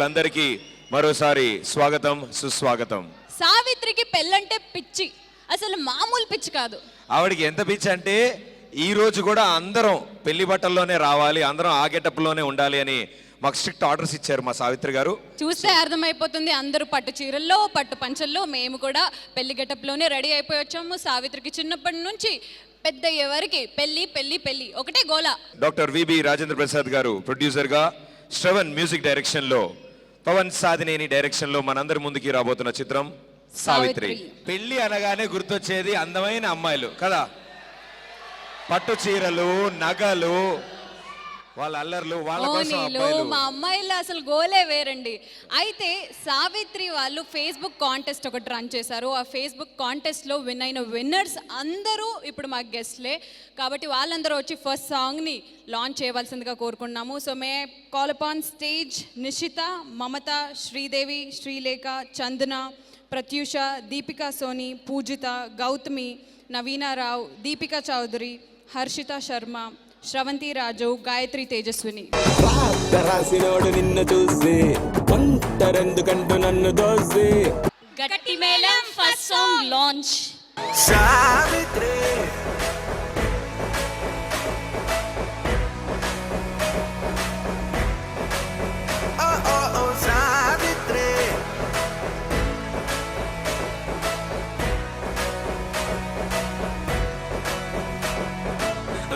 అందరికీ మరోసారి స్వాగతం సుస్వాగతం. సావిత్రికి పెళ్ళంటే పిచ్చి, అసలు మామూలు పిచ్చి కాదు. ఆవిడికి ఎంత పిచ్చి అంటే ఈ రోజు కూడా అందరం పెళ్లి బట్టల్లోనే రావాలి, అందరం ఆ గెటప్లోనే ఉండాలి అని మాకు స్ట్రిక్ట్ ఆర్డర్స్ ఇచ్చారు మా సావిత్రి గారు. చూస్తే అర్థమైపోతుంది, అందరూ పట్టు చీరల్లో పట్టు పంచల్లో, మేము కూడా పెళ్లి గెటప్లోనే రెడీ అయిపోయి వచ్చాము. సావిత్రికి చిన్నప్పటి నుంచి పెద్ద ఎవరికి పెళ్లి పెళ్లి పెళ్లి ఒకటే గోల. డాక్టర్ విబి రాజేంద్ర ప్రసాద్ గారు ప్రొడ్యూసర్గా, శ్రవణ్ మ్యూజిక్ డైరెక్షన్లో, పవన్ సాధినేని డైరెక్షన్లో మనందరి ముందుకి రాబోతున్న చిత్రం సావిత్రి. పెళ్లి అనగానే గుర్తొచ్చేది అందమైన అమ్మాయిలు కదా, పట్టు చీరలు, నగలు, వాళ్ళ అల్లర్లు, వాళ్ళ కోసం అబ్బాయిలు. మా అమ్మాయిలు అసలు గోలే వేరండి. అయితే సావిత్రి వాళ్ళు ఫేస్బుక్ కాంటెస్ట్ ఒకటి రన్ చేశారు. ఆ ఫేస్బుక్ కాంటెస్ట్లో విన్ అయిన విన్నర్స్ అందరూ ఇప్పుడు మా గెస్ట్లే, కాబట్టి వాళ్ళందరూ వచ్చి ఫస్ట్ సాంగ్ని లాంచ్ చేయవలసిందిగా కోరుకున్నాము. So may call upon stage Nishita, Mamata, Sridevi, Srilekha, Chandana, Pratyusha, Deepika Soni, Poojitha, Gautami, Naveena Rao, Deepika Chowdary, Harshitha Sharma, Sravanthi Raju, Gayatri Tejaswini. రాసినోడు నిన్ను చూసి ఒంటరెందుకంటూ నన్ను దోసి గట్టి మేళం first song launch. Savitri Savitri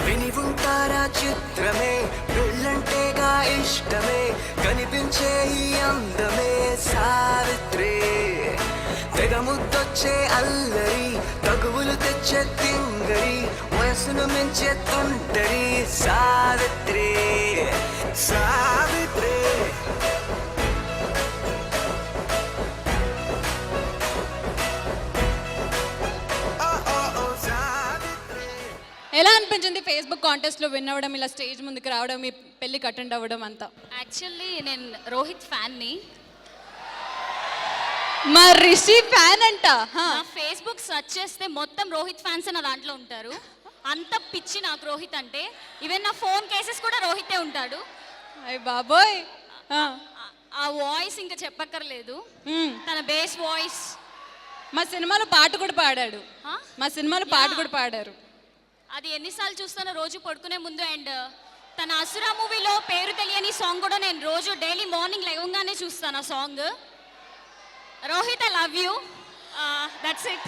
విని ఉంటారా చిత్రమే, పెళ్ళంటేగా ఇష్టమే, కనిపించే ఈ అందమే సావిత్రి. తెగ ముద్దొచ్చే అల్లరి, తగువులు తెచ్చే తింగరి, వయసును మించే తుంటరి సావిత్రి. సావిత్రి ఎలా అనిపించింది ఫేస్బుక్ కాంటెస్ట్లో విన్ అవ్వడం, ఇలా స్టేజ్ ముందుకు రావడం, మీ పెళ్ళికి అటెండ్ అవ్వడం అంతా? యాక్చువల్లీ నేను రోహిత్ ఫ్యాన్ని. మా రిషి ఫ్యాన్ అంట. నా ఫేస్బుక్ సెర్చ్ చేస్తే మొత్తం రోహిత్ ఫ్యాన్స్ నా దాంట్లో ఉంటారు. అంత పిచ్చి నాకు రోహిత్ అంటే. ఈవెన్ నా ఫోన్ కేసెస్ కూడా రోహితే ఉంటాడు. అయ్య బాబోయ్, ఆ వాయిస్ ఇంకా చెప్పక్కర్లేదు, తన బేస్ వాయిస్. మా సినిమాలో పాట కూడా పాడాడు. మా సినిమాలో పాట కూడా పాడారు. అది ఎన్నిసార్లు చూస్తానో రోజు పడుకునే ముందు. అండ్ తన అసురా మూవీలో పేరు తెలియని సాంగ్ కూడా నేను రోజు డైలీ మార్నింగ్ లేవగానే చూస్తాను ఆ song. Rohit, I love you, that's it.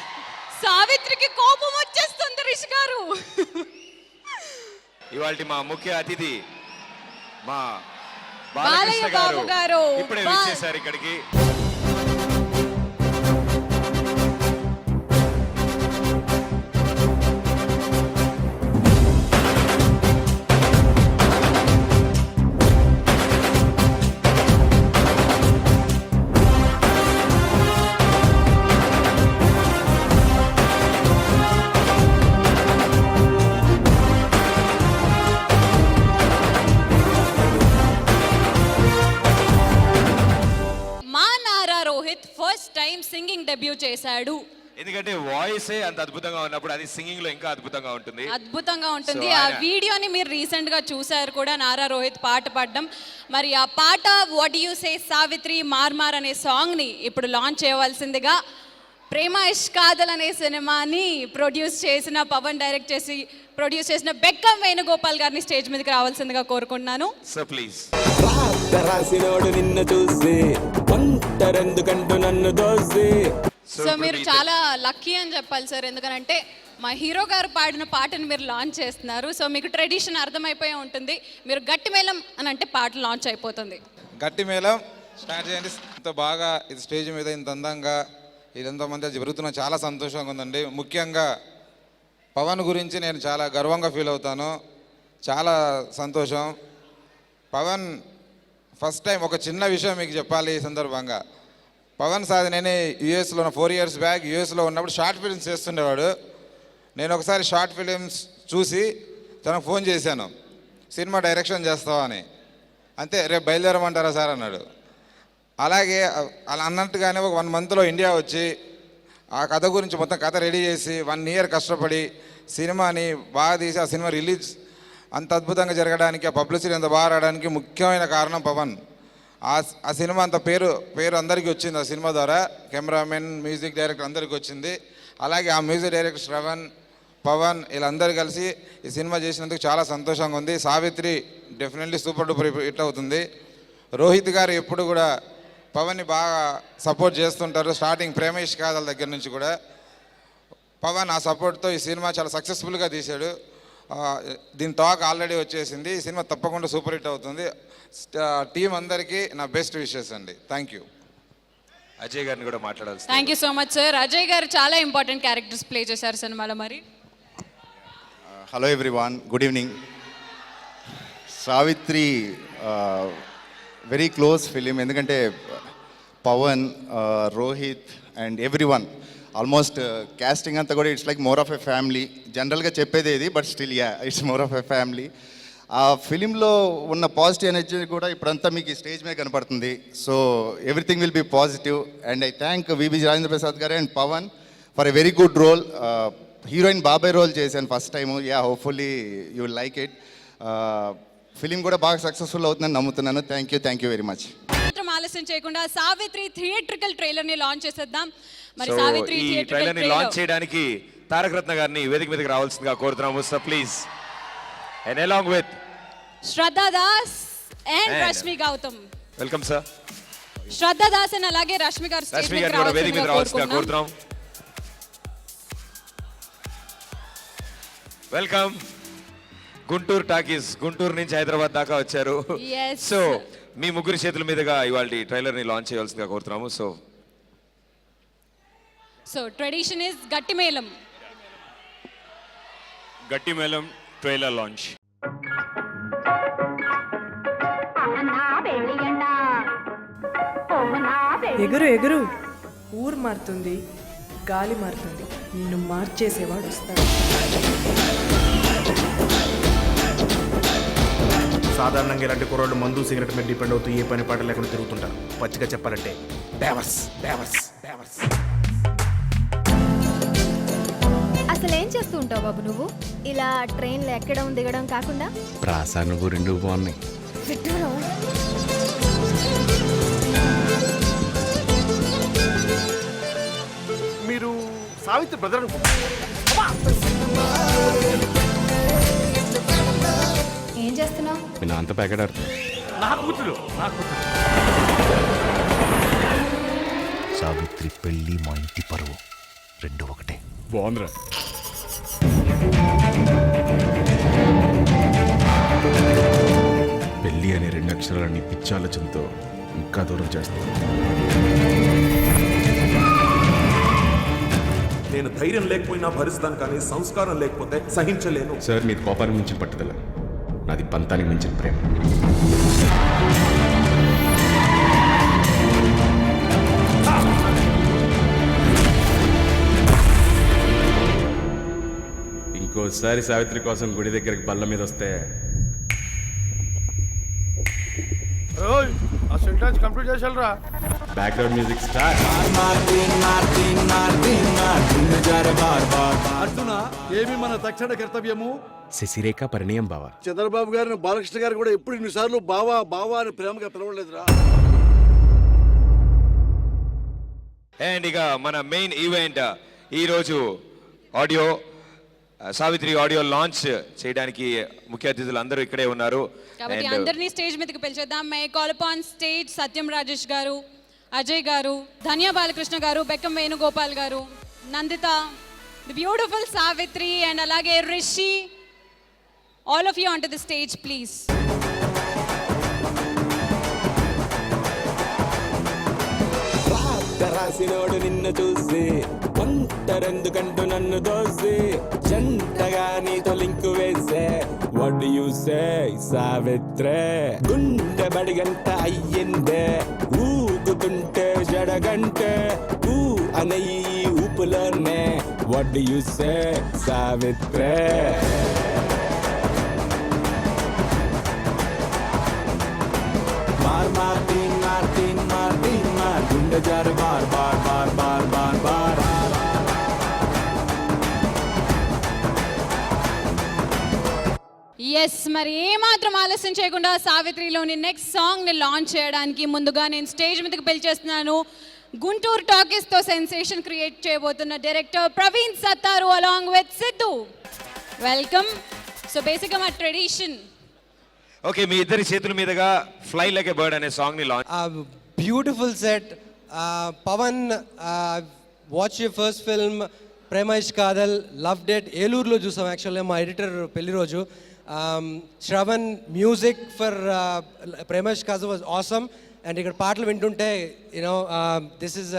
సావిత్రికి కోపం వచ్చేస్తుంది రిషి గారు. ఇవాల్టి మా ముఖ్య అతిథి మా బాలయ్య బాబు గారు ఇప్పుడే వచ్చేసారు ఇక్కడికి. ఫస్ట్ టైం సింగింగ్ డెబ్యూ చేశాడు. ఎందుకంటే వాయిసే అంత అద్భుతంగా ఉన్నప్పుడు అది సింగింగ్ లో ఇంకా అద్భుతంగా ఉంటుంది. అద్భుతంగా ఉంటుంది. ఆ వీడియోని మీరు రీసెంట్ గా చూసారు కూడా, నారా రోహిత్ పాట పాడడం. మరి ఆ పాట వాట్ యు సే సావిత్రి మార్మార్ అనే సాంగ్ ని ఇప్పుడు లాంచ్ చేయవలసిందిగా ప్రేమ ఇష్కాదల్ అనే సినిమాని ప్రొడ్యూస్ చేసిన, పవన్ డైరెక్ట్ చేసి ప్రొడ్యూస్ చేసిన బెక్కం వేణుగోపాల్ గారిని స్టేజ్ మీదకి రావాల్సిందిగా కోరుకుంటున్నాను. So please. రాసినోడు నిన్ను చూసి ఒంటరెందుకంటూ నన్ను దోసి. సో మీరు చాలా లక్కీ అని చెప్పాలి సార్, ఎందుకంటే మా హీరో గారు పాడిన పాటను మీరు లాంచ్ చేస్తున్నారు. సో మీకు ట్రెడిషన్ అర్థమైపోయి ఉంటుంది, మీరు గట్టి మేళం అని అంటే పాట లాంచ్ అయిపోతుంది. గట్టి మేళం స్టార్ట్ చేయండి. ఇంత బాగా ఇది స్టేజ్ మీద ఇంత అందంగా ఇదంతమంది జరుగుతున్న చాలా సంతోషంగా ఉందండి. ముఖ్యంగా పవన్ గురించి నేను చాలా గర్వంగా ఫీల్ అవుతాను, చాలా సంతోషం. పవన్ ఫస్ట్ టైం ఒక చిన్న విషయం మీకు చెప్పాలి ఈ సందర్భంగా. పవన్ సాధినేని యూఎస్లో 4 years బ్యాక్ యూఎస్లో ఉన్నప్పుడు షార్ట్ ఫిలిమ్స్ చేస్తుండేవాడు. నేను ఒకసారి షార్ట్ ఫిలిమ్స్ చూసి తనకు ఫోన్ చేశాను, సినిమా డైరెక్షన్ చేస్తావా అని. అంతే, రేపు బయలుదేరమంటారా సార్ అన్నాడు. అలాగే అలా అన్నట్టుగానే ఒక 1 monthలో ఇండియా వచ్చి ఆ కథ గురించి మొత్తం కథ రెడీ చేసి 1 year కష్టపడి సినిమాని బాగా తీసి ఆ సినిమా రిలీజ్ అంత అద్భుతంగా జరగడానికి, ఆ పబ్లిసిటీ అంత బాగా రావడానికి ముఖ్యమైన కారణం పవన్. ఆ సినిమా అంత పేరు అందరికీ వచ్చింది ఆ సినిమా ద్వారా. కెమెరామెన్, మ్యూజిక్ డైరెక్టర్ అందరికీ వచ్చింది. అలాగే ఆ మ్యూజిక్ డైరెక్టర్ శ్రవణ్, పవన్ వీళ్ళందరూ కలిసి ఈ సినిమా చేసినందుకు చాలా సంతోషంగా ఉంది. Savitri definitely super duper hit అవుతుంది. రోహిత్ గారు ఎప్పుడు కూడా పవన్ని బాగా సపోర్ట్ చేస్తుంటారు. స్టార్టింగ్ ప్రేమేష్ కాదల దగ్గర నుంచి కూడా పవన్ ఆ సపోర్ట్తో ఈ సినిమా చాలా సక్సెస్ఫుల్గా తీశాడు. దీని టాక్ ఆల్రెడీ వచ్చేసింది. ఈ సినిమా తప్పకుండా సూపర్ హిట్ అవుతుంది. టీం అందరికీ నా బెస్ట్ విషెస్ అండి. Thank you. అజయ్ గారిని కూడా మాట్లాడాల్సి. Thank you so much sir. Ajay గారు చాలా ఇంపార్టెంట్ క్యారెక్టర్స్ ప్లే చేశారు సినిమాలో. మరి hello everyone, good evening. Savitri very close film, ఎందుకంటే Pavan, Rohit and everyone almost casting అంతా కూడా it's like more of a family. జనరల్గా చెప్పేది ఇది, but still it's more of a family. ఆ ఫిలింలో ఉన్న పాజిటివ్ ఎనర్జీ కూడా ఇప్పుడంతా మీకు స్టేజ్ మీద కనపడుతుంది. So everything will be positive and I thank VB Rajendra Prasad garu and Pavan for a very good role. Heroine బాబాయ్ రోల్ చేశాను first time. Hopefully you will like it. Film కూడా బాగా సక్సెస్ఫుల్ అవుతుందని నమ్ముతున్నాను. Thank you very much. మాత్రం ఆలస్యం చేయకుండా సావిత్రి థియేట్రికల్ ట్రైలర్ ని లాంచ్ చేసేద్దాం. మరి సో సావిత్రి ఈ థియేట్రికల్ ట్రైలర్ ని ట్రైలర్ లాంచ్ చేయడానికి తారక రత్న గారిని వేదిక మీదకి రావాల్సిందిగా కోరుతున్నాము sir, please. And along with Shraddha Das and And- Rashmi Gautam. Welcome sir. Shraddha Das and అలాగే రష్మి గారు స్టేజ్ రష్మి మీదకి గారిని కూడా వేదిక మీద రావాల్సిందిగా కోరుకుంటున్నాం. కోరుతున్నాం. వెల్కమ్. గుంటూరు టాకీస్, గుంటూరు నుంచి హైదరాబాద్ దాకా వచ్చారు. Yes. సో మీ ముగ్గురు చేతుల మీదుగా ఇవాళ ట్రైలర్ ని లాంచ్ చేయాల్సిందిగా కోరుతున్నాము. సో ట్రెడిషన్ ఇస్ గట్టి మేళం. గట్టి మేళం ట్రైలర్ లాంచ్. ఎగురు ఎగురు, ఊరు మారుతుంది, గాలి మారుతుంది, నిన్ను మార్చేసేవాడు వస్తాడు. సాధారణంగా ఇలాంటి కుర్రోళ్ళు మందు సిగరెట్ మీద డిపెండ్ అవుతూ ఏ పని పాట లేకుండా తిరుగుతుంటారు. పచ్చిగా చెప్పాలంటే డైవర్స్. అసలు ఏం చేస్తూ ఉంటావు బాబు నువ్వు? ఇలా ట్రైన్లో ఎక్కడం దిగడం కాకుండా ప్రాస నువ్వు రెండు బాగున్నాయి. విడ్డూరం. మీరు సావిత్రి బ్రదర్ ఏం చేస్తున్నావు? మీ నాన్నతో ప్యాకెట్ ఆడుతుంది. నా కూతురు సావిత్రి పెళ్లి మా ఇంటి పరువు రెండు ఒకటే. బాగుందిరా. పెళ్లి అనే రెండు అక్షరాలని పిచ్చాలోచనతో ఇంకా దూరం చేస్తాను. నేను ధైర్యం లేకపోయినా భరిస్తాను, కానీ సంస్కారం లేకపోతే సహించలేను. సార్, మీది కోపానికి మించిన పట్టుదల, నాది పంతానికి మించిన ప్రేమ. ఇంకోసారి సావిత్రి కోసం గుడి దగ్గరికి బల్ల మీద వస్తే బ్యాక్గ్రౌండ్ మ్యూజిక్ స్టార్ట్. అర్జున, ఏమి మన తక్షణ కర్తవ్యము? శశిరేఖ పరిణయం బావా. చంద్రబాబు గారిని బాలకృష్ణ గారు కూడా ఎప్పుడు ఇన్నిసార్లు బావా బావా అని ప్రేమగా పిలవలేదురా. అండ్ ఇక మన మెయిన్ ఈవెంట్ ఈరోజు ఆడియో సావిత్రి ఆడియో లాంచ్ చేయడానికి ముఖ్య అతిథులు అందరూ ఇక్కడే ఉన్నారు. కాబట్టి And, అందరినీ స్టేజ్ మీదకి పిలిచేద్దాం. May call upon stage Satyam Rajesh garu, Ajay garu, Dhanya Balakrishna garu, Bekkam Venugopal garu, Nandita, the beautiful Savitri and అలాగే Rishi. All of you on to the stage please. రాసినోడు నిన్ను చూసి ఒంటరెందుకంటూ నన్ను దోసి జంటగా నీతో లింకు వేసే వాట్ యు సే సావిత్రే. గుండె బడిగంట అయ్యిందే ఊగుతుంటే జడగంటే ఊ అనయి ఊపులోనే వాట్ యు సే సావిత్రే. మార్ మార్టిన్ మార్టిన్ మార్టిన్ మార్ గుండె జారు బార్ బార్ బార్ బార్ బార్ బార్. ఎస్, మరి ఏమాత్రం ఆలస్యం చేయకుండా సావిత్రిలోని నెక్స్ట్ సాంగ్ని లాంచ్ చేయడానికి ముందుగా నేను స్టేజ్ మీదకి పిలిచేస్తున్నాను గుంటూరు టాకీస్తో సెన్సేషన్ క్రియేట్ చేయబోతున్న director Praveen Sattaru along with Siddhu. Welcome. So బేసిక్గా మా ట్రెడిషన్. ఓకే, మీ ఇద్దరి చేతుల మీదుగా ఫ్లై లైక్ ఎ బర్డ్ అనే సాంగ్ ని launch. Beautiful set. Pavan, watch your first film Prema Ishq Kadhal, loved it. ఏలూరులో చూసాం యాక్చువల్గా మా ఎడిటర్ పెళ్లి రోజు. Shravan music for Prema Ishq Kadhal was awesome. And ఇక్కడ పాటలు వింటుంటే you know this is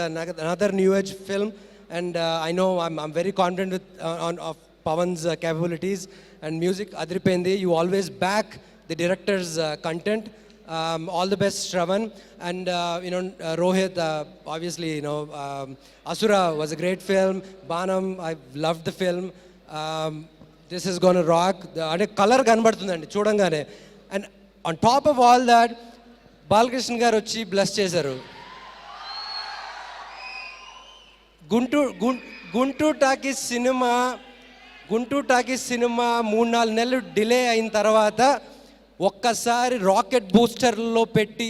another new age film and I know I'm very confident with of Pavan's capabilities and music adripendi. You always back the director's content. All the best, Shravan. And Rohit, obviously, Asura was a great film. Banam, I loved the film. This is going to rock. And color ganbadutundandi chudangane. And on top of all that, Balakrishna garu vachi bless chesaru. Guntur Talkies cinema 3-4 నెలలు delay అయిన తర్వాత ఒక్కసారి rocket బూస్టర్లో పెట్టి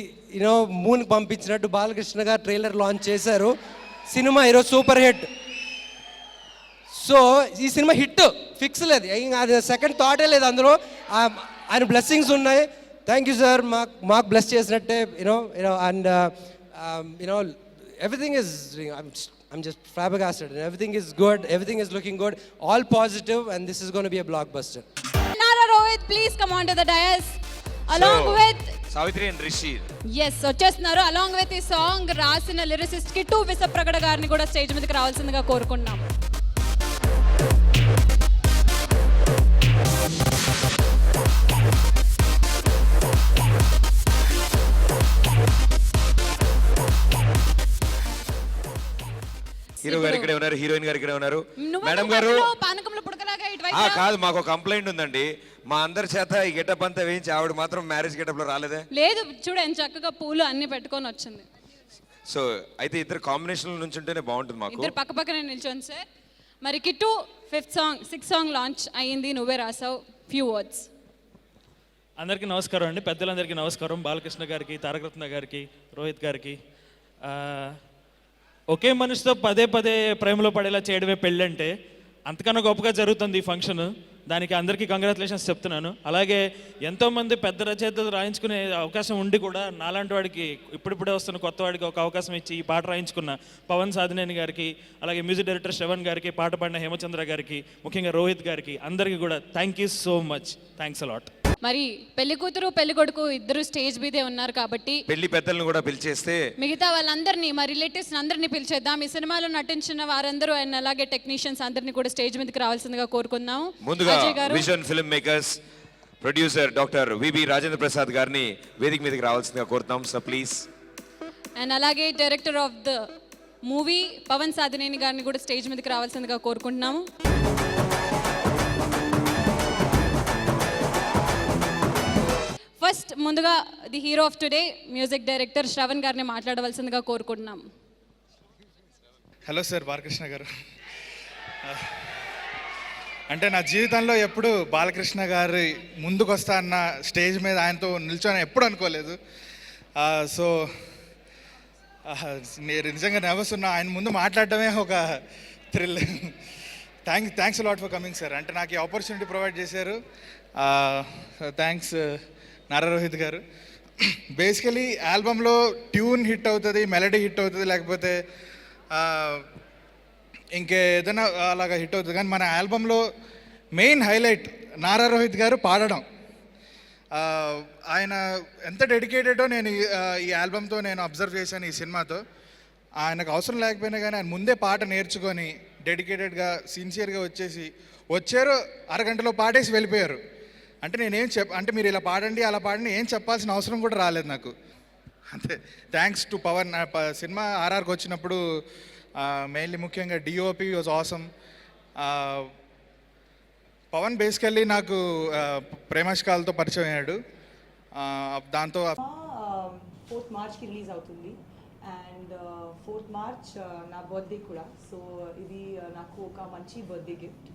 మూన్కి పంపించినట్టు బాలకృష్ణ గారు trailer launch చేశారు. Cinema ఈరోజు super hit. So ఈ cinema hit fix లేదు, అది సెకండ్ థాటే లేదు. అందులో ఆయన బ్లెస్సింగ్స్ ఉన్నాయి. థ్యాంక్ యూ సార్, మాకు బ్లెస్ చేసినట్టే. And everything is, I'm just flabbergasted and everything is good, everything is looking good, all positive, and this is going to be a blockbuster. Nara Rohit, please come on to the dais along with Savitri and Rishi. Yes, వచ్చేస్తున్నారు. Along with ఈ song రాసిన lyricist Kittu Vissapragada గారిని కూడా stage మీదకి రావాల్సిందిగా కోరుకుంటున్నాము. Hero గారు ఇక్కడే ఉన్నారు, హీరోయిన్ గారు ఇక్కడే ఉన్నారు. మేడం గారు, కాదు, మాకు ఒక కంప్లైంట్ ఉందండి. మా అందరి చేత ఈ గెటప్ అంతా వేయించి ఆవిడ మాత్రం మ్యారేజ్ గెటప్ లో రాలేదే. లేదు, చూడండి చక్కగా పూలు అన్ని పెట్టుకొని వచ్చింది. సో అయితే ఇద్దరు కాంబినేషన్ నుంచి ఉంటేనే బాగుంటుంది మాకు. ఇద్దరు పక్క పక్కనే నిల్చొని సార్. మరి కిట్టు 6th సాంగ్ లాంచ్ అయ్యింది, నువ్వే రాసావు. Few words. అందరికీ నమస్కారం అండి, పెద్దలందరికీ నమస్కారం. బాలకృష్ణ గారికి, తారకరత్న గారికి, రోహిత్ గారికి. ఒకే మనిషితో పదే పదే ప్రేమలో పడేలా చేయడమే పెళ్ళంటే, అంతకన్నా గొప్పగా జరుగుతుంది ఈ ఫంక్షన్. దానికి అందరికీ కంగ్రాచులేషన్స్ చెప్తున్నాను. అలాగే ఎంతోమంది పెద్ద రచయితలు రాయించుకునే అవకాశం ఉండి కూడా నాలాంటి వాడికి, ఇప్పుడిప్పుడే వస్తున్న కొత్త వాడికి ఒక అవకాశం ఇచ్చి ఈ పాట రాయించుకున్న పవన్ సాధినేని గారికి, అలాగే మ్యూజిక్ డైరెక్టర్ శ్రవణ్ గారికి, పాట పాడిన హేమచంద్ర గారికి, ముఖ్యంగా రోహిత్ గారికి, అందరికీ కూడా thank you so much. Thanks a lot. మరి పెళ్లి కూతురు పెళ్లి కొడుకు ఇద్దరు స్టేజ్ మీదే ఉన్నారు కాబట్టి పెళ్లి పెద్దలను కూడా పిలిచేస్తే మిగతా వాళ్ళందరినీ, మా రిలేటివ్స్ అందరినీ పిలిచేద్దాం. ఈ సినిమాలో నటించిన వారందరూ అండ్ అలాగే టెక్నీషియన్స్ అందరినీ కూడా స్టేజ్ మీదకి రావాల్సిందిగా కోరుకుందాం. ముందుగా vision film makers producer doctor V B Rajendra Prasad గారిని వేదిక మీదకి రావాల్సిందిగా కోరుతాం సార్, ప్లీజ్. అండ్ అలాగే director of the movie Pavan Sadhineni గారిని కూడా స్టేజ్ మీదకి రావాల్సిందిగా కోరుకుంటున్నాము. ఫస్ట్ ముందుగా the hero of today music director Shravan గారిని మాట్లాడవలసిందిగా కోరుకుంటున్నాం. హలో సార్, బాలకృష్ణ గారు. అంటే నా జీవితంలో ఎప్పుడు బాలకృష్ణ గారి ముందుకు వస్తా అన్న స్టేజ్ మీద ఆయనతో నిల్చొని ఎప్పుడు అనుకోలేదు. సో నేను నిజంగా నర్వస్ ఉన్నా. ఆయన ముందు మాట్లాడటమే ఒక thrill. Thanks lot for coming sir. అంటే నాకు ఈ ఆపర్చునిటీ ప్రొవైడ్ చేశారు. థ్యాంక్స్ నారా రోహిత్ గారు. బేసికలీ ఆల్బంలో ట్యూన్ హిట్ అవుతుంది, మెలడీ హిట్ అవుతుంది, లేకపోతే ఇంకేదైనా అలాగా హిట్ అవుతుంది. కానీ మన ఆల్బంలో మెయిన్ హైలైట్ నారా రోహిత్ గారు పాడడం. ఆయన ఎంత డెడికేటెడో నేను ఈ ఆల్బంతో నేను అబ్జర్వ్ చేశాను. ఈ సినిమాతో ఆయనకు అవసరం లేకపోయినా కానీ ఆయన ముందే పాట నేర్చుకొని డెడికేటెడ్గా సిన్సియర్గా వచ్చారు. అరగంటలో పాడేసి వెళ్ళిపోయారు. అంటే నేనేం అంటే మీరు ఇలా పాడండి అలా పాడండి ఏం చెప్పాల్సిన అవసరం కూడా రాలేదు నాకు. అంతే. Thanks to Pavan. సినిమా ఆర్ఆర్కి వచ్చినప్పుడు మెయిన్లీ ముఖ్యంగా DOP was awesome. Pavan basically నాకు ప్రేమాష్కాలతో పరిచయం అయ్యాడు. దాంతో 4th మార్చ్కి రిలీజ్ అవుతుంది అండ్ 4th మార్చ్ నా బర్త్డే కూడా. సో ఇది నాకు ఒక మంచి బర్త్డే గిఫ్ట్.